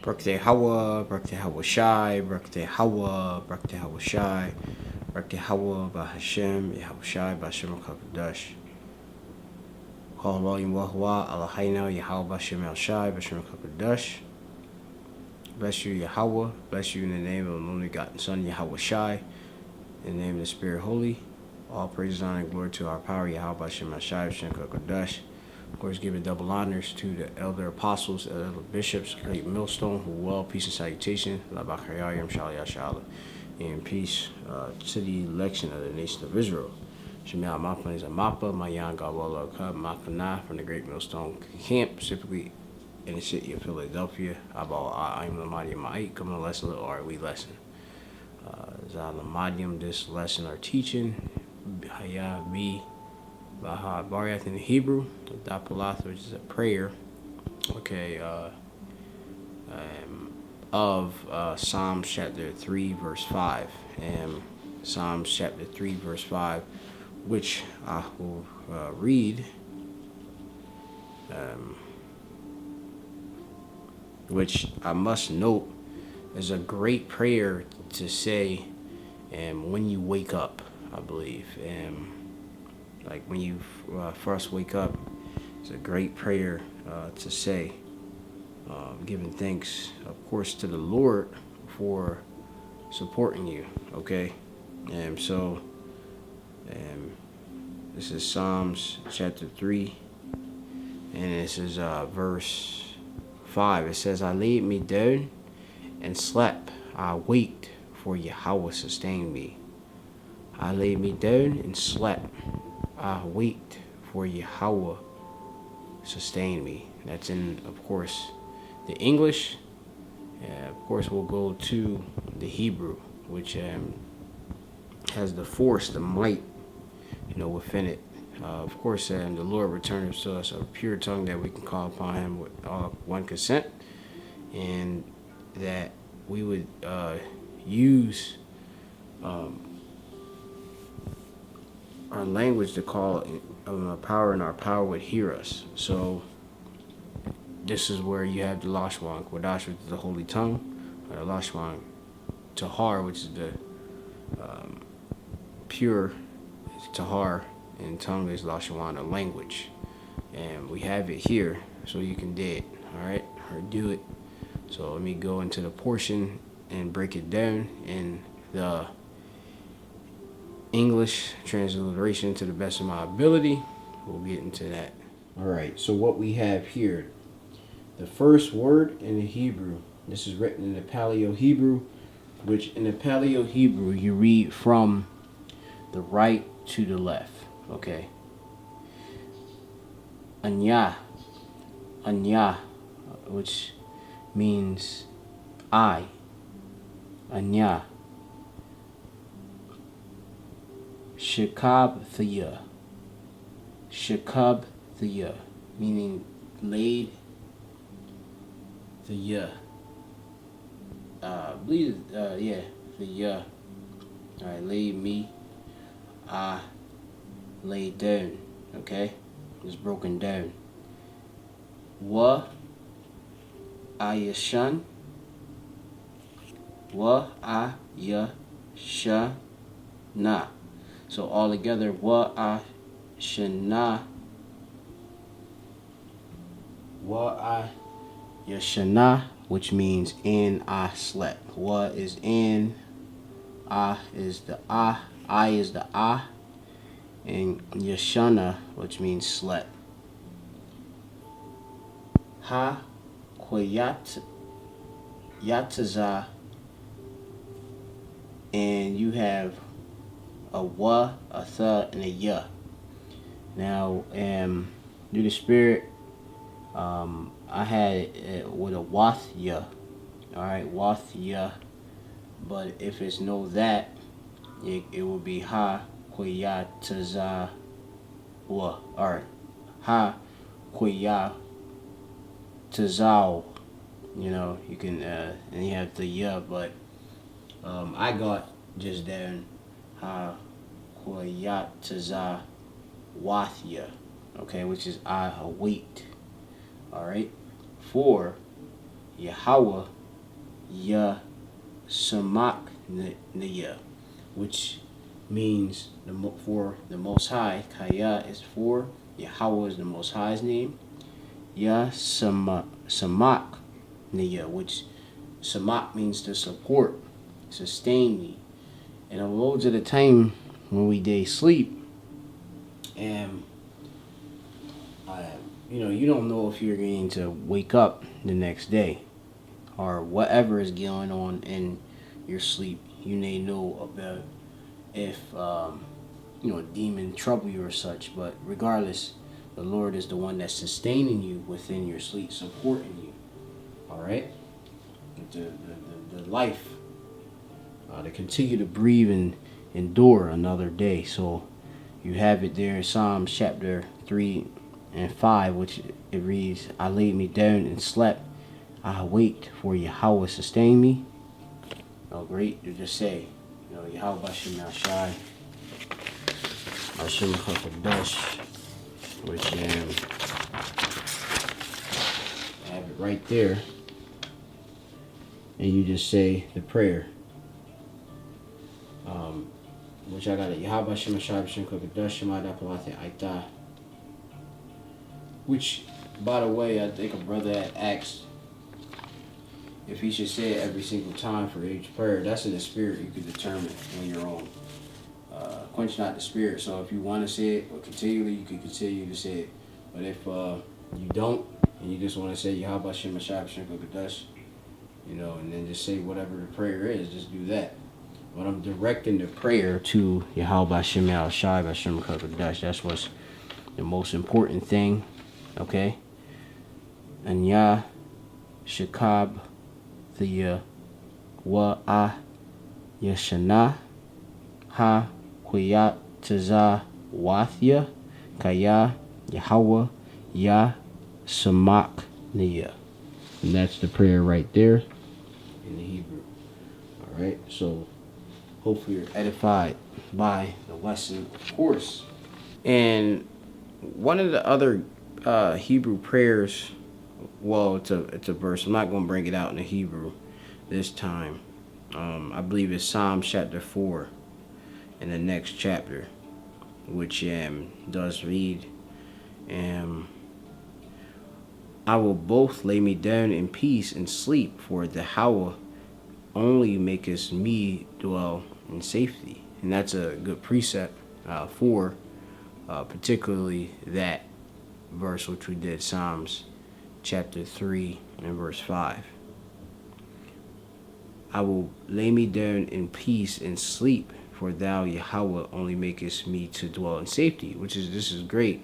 Birthday Hawa, Birthday Hawa Shai, Birthday Hawa, Birthday Hawa Shai, Birthday Hawa by Hashem, Yahweh Shai by Hashem HaKadosh. Call volume Wahwa, Allahayna, Yahweh Bashem El Shai, Bashem HaKadosh. Bless you, Yahweh. Bless you in the name of the only begotten Son, Yahweh Shai. In the name of the Spirit Holy. All praise, honor, and glory to our power, Yahweh Bashem El Shai, Bashem HaKadosh. Of course, giving double honors to the elder apostles, elder bishops, great millstone, who well, peace and salutation, and peace to the election of the nation of Israel. Shemel Mappa is a Mappa, Mayan Gawala Kub, Mapana from the great millstone camp, specifically in the city of Philadelphia. I'm Lamadium Ma'it, coming to lesson, or we lesson. Zalamadium, this lesson or teaching, Haya B. Ibaryath in the Hebrew, Dapalath, which is a prayer, okay, of Psalms chapter 3, verse 5. Psalms chapter 3, verse 5, which I will read, which I must note is a great prayer to say when you wake up, I believe. Like when you first wake up, it's a great prayer to say, giving thanks, of course, to the Lord for supporting you, okay? So this is Psalms chapter 3, and this is verse 5. It says, I laid me down and slept. I waked, for Yahweh sustained me. I laid me down and slept. I waked, for Yahweh sustained me. That's in, of course, the English. Of course, we'll go to the Hebrew, which has the force, the might, within it. Of course, the Lord returned to us a pure tongue that we can call upon Him with all one consent, and that we would use our language to call our power, and our power would hear us. So this is where you have the Lashwan Kodash, which is the holy tongue, or the Lashwan Tahar, which is the pure Tahar, and tongue is Lashwan, a language. And we have it here, so you can do it, all right, or do it. So let me go into the portion and break it down in the English transliteration to the best of my ability. We'll get into that. All right, so what we have here, the first word in the Hebrew, this is written in the Paleo Hebrew, which in the Paleo Hebrew you read from the right to the left, okay? Anya, which means I, Anya. Shekab Thea, meaning laid the believe the alright, laid me, I laid down, okay? It's broken down. Wa ayashan, wa ayashana. So all together, wa ayashana, which means and I slept. Wa is in, I is the I is the I, and yashana, which means slept. Ha yataza, and you have a wa, a tha, and a ya. Now, through the Spirit, I had it with a wathya, all right, wathya. But if it's no that, it will be ha koyataza wa, or ha koyatazao. You can and you have the ya, but I got just down ha koyataza wathya, okay, which is I await. All right, for Yahweh Ya Samak Niya, which means for the Most High. Kaya is for Yahweh is the Most High's name. Ya Samak Niya, which Samak means to support, sustain me. And loads of the time when we day sleep, and you don't know if you're going to wake up the next day or whatever is going on in your sleep. You may know about if a demon trouble you or such, but regardless, the Lord is the one that's sustaining you within your sleep, supporting you. All right, the life to continue to breathe and endure another day. So you have it there in Psalms chapter 3 and 5, which it reads, I laid me down and slept. I awaked, for Yahweh sustained me. Oh, great to just say, Yahweh Bashem Shai, Bashem Chakadash, which I have it right there. And you just say the prayer. Which I got it. Yahweh Bashem Shai, Bashem Chakadash, Shema Dapalate Aita. Which, by the way, I think a brother had asked if he should say it every single time for each prayer. That's in the spirit. You can determine on your own. Quench not the spirit. So if you want to say it or continually, you can continue to say it. But if you don't, and you just want to say Yahweh Shem Ashab Shem Kodash, and then just say whatever the prayer is, just do that. But I'm directing the prayer to Yahweh Shem Ashab Shem Kodash. That's what's the most important thing. Okay? And Yah Shakab the Wa Yashana Ha Huyat Taza Wathya Kaya Yahweh Ya Samak Niya. And that's the prayer right there in the Hebrew. Alright, so hopefully you're edified by the lesson, of course. And one of the other Hebrew prayers, well, it's a verse. I'm not going to bring it out in the Hebrew this time. I believe it's Psalm chapter 4 in the next chapter, which does read, I will both lay me down in peace and sleep, for the Yahweh only maketh me dwell in safety. And that's a good precept for particularly that verse which we did, Psalms chapter 3 and verse 5. I will lay me down in peace and sleep, for thou, Yahweh, only makest me to dwell in safety, this is great.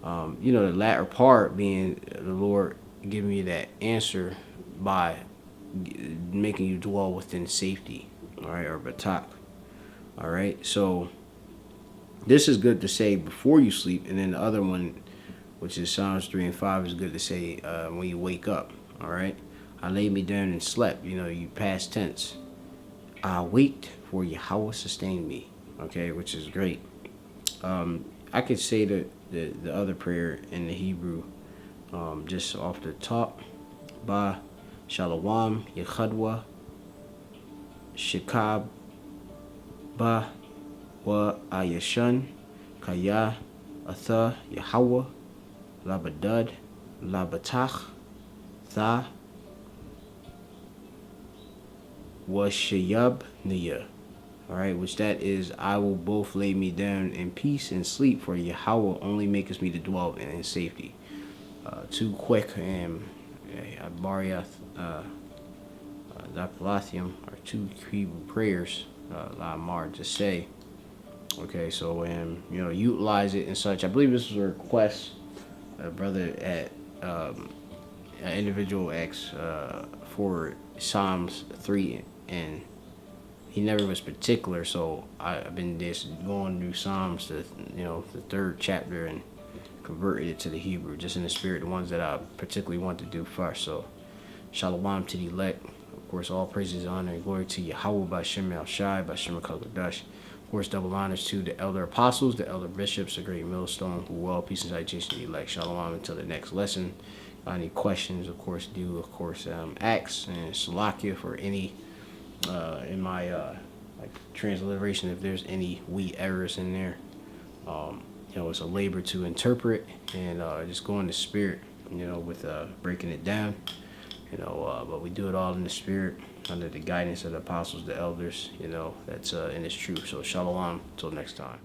The latter part being the Lord giving me that answer by making you dwell within safety, all right, or batak. All right, so this is good to say before you sleep, and then the other one, which is Psalms 3 and 5, is good to say when you wake up. All right, I laid me down and slept. You past tense. I waked, for Yahweh sustained me. Okay, which is great. I could say the other prayer in the Hebrew just off the top. Ba Shalom Yechadwa Shekab Ba Wa Ayashan Kaya Atha Yahweh Labadad Labatach Tha Washayab Niya. Alright, which that is, I will both lay me down in peace and sleep, for Yahweh only maketh me to dwell in safety. Too quick and Ibaryath Zaplathium are two Hebrew prayers Lamar to say. Okay, so utilize it and such. I believe this was a request a brother at an individual X for Psalms 3, and he never was particular, so I've been just going through Psalms, the third chapter, and converted it to the Hebrew, just in the spirit, the ones that I particularly want to do first. So, Shalom to the elect. Of course, all praises, honor, and glory to Yahweh by Shem El Shai, by Shem Kodash. Of course, double honors to the elder apostles, the elder bishops, the great millstone, who well, peace and salutation to the elect. Shalom until the next lesson. Any questions, of course, ask, and Salakia for any in my like transliteration, if there's any wheat errors in there. It's a labor to interpret and just go in the spirit, with breaking it down, but we do it all in the spirit under the guidance of the apostles, the elders, that's in this truth. So shalom, till next time.